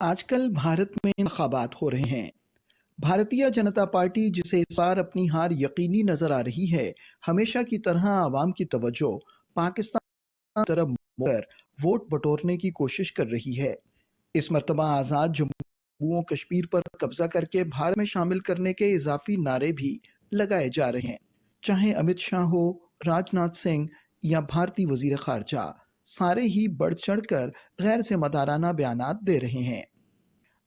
आजकल भारत में इंतखाबात हो रहे हैं। भारतीय जनता पार्टी, जिसे इस बार अपनी हार यकीनी नजर आ रही है, हमेशा की तरह आवाम की तवज्जो पाकिस्तान की तरफ मोड़कर वोट बटोरने की कोशिश कर रही है। इस मर्तबा आज़ाद जम्मू और कश्मीर पर कब्जा करके भारत में शामिल करने के इजाफी नारे भी लगाए जा रहे हैं। चाहे अमित शाह हो, राजनाथ सिंह या भारतीय वजीर खारजा, सारे ही बढ़ चढ़कर गैर जिम्मेदाराना बयानात दे रहे हैं।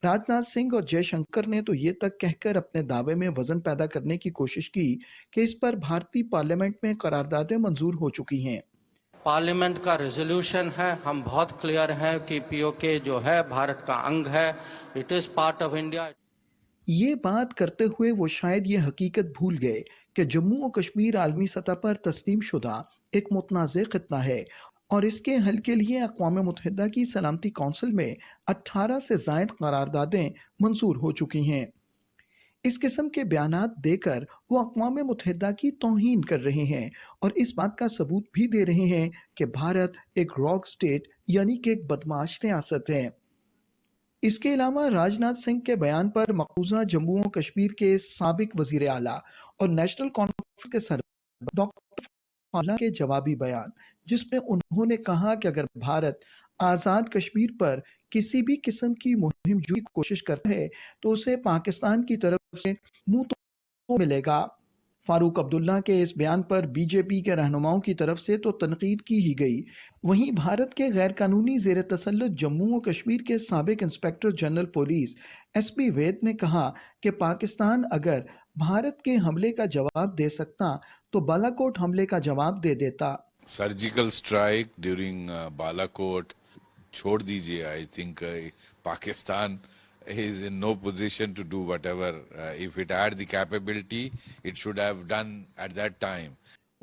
राजनाथ सिंह और जयशंकर ने तो ये तक कहकर अपने दावे में वजन पैदा करने की कोशिश की कि इस पर भारतीय पार्लियामेंट में करारदादें मंजूर हो चुकी हैं। पार्लियामेंट का रेजोल्यूशन है, हम बहुत क्लियर हैं कि पीओके जो है भारत का अंग है, it is part of India. ये बात करते हुए वो शायद ये हकीकत भूल गए कि जम्मू और कश्मीर आलमी सतह पर तस्लीम शुदा एक मुतनाज़ खित्ता है और इसके हल के लिए अक़वाम मुत्तहिदा की सलामती कौंसिल में 18 से ज़ायद करारदादें मंजूर हो चुकी हैं। इस किस्म के बयानात देकर वो अक़वाम मुत्तहिदा की तौहीन कर रहे हैं और इस बात का सबूत भी दे रहे हैं कि भारत एक रॉक स्टेट यानी कि एक बदमाश रियासत है। इसके अलावा राजनाथ सिंह के बयान पर मकबूजा जम्मू और कश्मीर के साबिक वजीर आला और नेशनल कॉन्फ्रेंस के सरबराह डॉक्टर फाला के जवाबी बयान, जिसमें उन्होंने कहा कि अगर भारत आज़ाद कश्मीर पर किसी भी किस्म की मुहिम जुई की कोशिश करता है तो उसे पाकिस्तान की तरफ से मुंह तो मिलेगा। फारूक अब्दुल्ला के इस बयान पर बीजेपी के रहनुमाओं की तरफ से तो तनकीद की ही गई। वहीं भारत के गैर कानूनी जेर तसल्लुत जम्मू और कश्मीर के साबिक इंस्पेक्टर जनरल पुलिस एसपी वैद ने कहा कि पाकिस्तान अगर भारत के हमले का जवाब दे सकता तो बालाकोट हमले का जवाब दे देता। सर्जिकल स्ट्राइक ड्यूरिंग बालाकोट छोड़ दीजिए। I think Pakistan is in no position to do whatever. If it had the capability, it should have done at that time.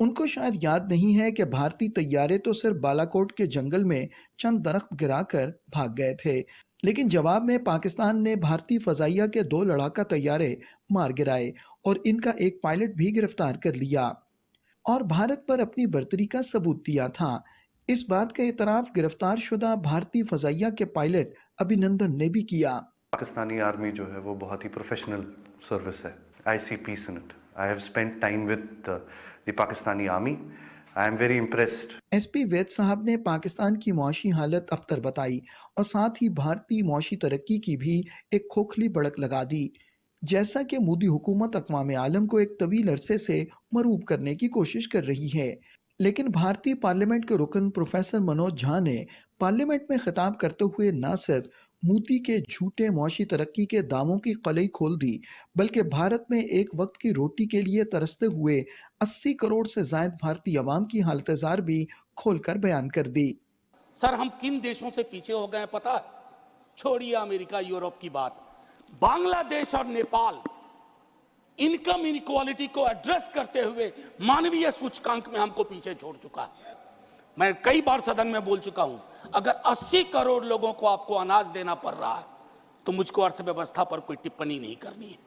उनको शायद याद नहीं है कि भारतीय तैयारे तो सिर्फ बालाकोट के जंगल में चंद दरख्त गिराकर भाग गए थे, लेकिन जवाब में पाकिस्तान ने भारतीय फजाइया के 2 लड़ाका तैयारे मार गिराए और इनका एक पायलट भी गिरफ्तार कर लिया और भारत पर अपनी बर्तरी का सबूत दिया था। इस बात का इतराफ गिरफ्तार शुदा भारतीय फजाइया के पायलट अभिनंदन ने भी किया। पाकिस्तानी आर्मी जो है वो बहुत ही प्रोफेशनल सर्विस है। I see peace in it. I have spent time with the Pakistani army. I am very impressed. SP Vaid साहब ने पाकिस्तान की मुआशी हालत अबतर बताई और साथ ही भारतीय मुआशी तरक्की की भी एक खोखली बढ़क लगा दी। जैसा कि मोदी हुकूमत अक़वाम आलम को एक तवील अरसे से मरूब करने की कोशिश कर रही है, लेकिन भारतीय पार्लियामेंट के रुकन प्रोफेसर मनोज झा ने पार्लियामेंट में खिताब करते हुए न सिर्फ मोदी के झूठे मुआशी तरक्की के दावों की कलई खोल दी, बल्कि भारत में एक वक्त की रोटी के लिए तरसते हुए 80 करोड़ से ज्यादा भारतीय अवाम की हालत जार भी खोलकर बयान कर दी। सर, हम किन देशों से पीछे हो गए पता है? छोड़िए अमेरिका यूरोप की बात, बांग्लादेश और नेपाल इनकम इनइक्वालिटी को एड्रेस करते हुए मानवीय सूचकांक में हमको पीछे छोड़ चुका है। मैं कई बार सदन में बोल चुका हूं, अगर 80 करोड़ लोगों को आपको अनाज देना पड़ रहा है तो मुझको अर्थव्यवस्था पर कोई टिप्पणी नहीं करनी है।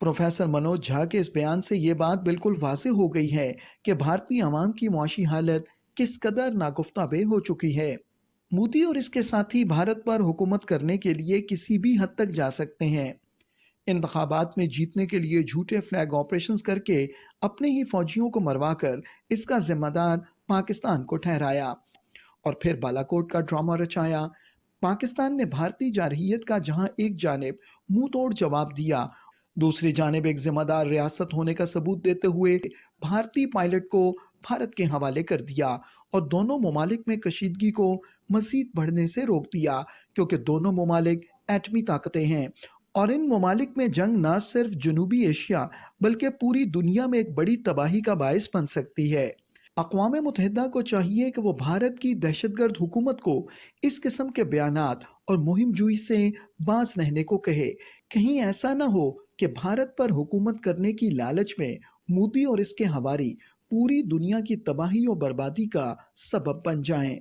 प्रोफेसर मनोज झा के इस बयान से ये बात बिल्कुल वाज़ेह हो गई है कि भारतीय अवाम की मुआशी हालत किस कदर नागुफ्ताबे हो चुकी है। मोदी और इसके साथी भारत पर हुकूमत करने के लिए किसी भी हद तक जा सकते हैं। इंतखाबात में जीतने के लिए झूठे फ्लैग ऑपरेशंस करके अपने ही फौजियों को मरवाकर इसका जिम्मेदार पाकिस्तान को ठहराया और फिर बालाकोट का ड्रामा रचाया। पाकिस्तान ने भारतीय जारहियत का जहां एक जानिब मुंह तोड़ जवाब दिया, दूसरी जानिब एक जिम्मेदार रियासत होने का सबूत देते हुए भारतीय पायलट को भारत के हवाले कर दिया और दोनों ममालिक में कशीदगी को मजीद बढ़ने से रोक दिया, क्योंकि दोनों ममालिक एटमी ताकतें हैं और इन ममालिक में जंग न सिर्फ जनूबी एशिया बल्कि पूरी दुनिया में एक बड़ी तबाही का बायस बन सकती है। अक़वाम मुत्तहिदा को चाहिए कि वो भारत की दहशतगर्द हुकूमत को इस किस्म के बयानात और मुहिम जुई से बाज रहने को कहे। कहीं ऐसा ना हो कि भारत पर हुकूमत करने की लालच में मोदी और इसके हवारी पूरी दुनिया की तबाही और बर्बादी का सबब बन जाएं।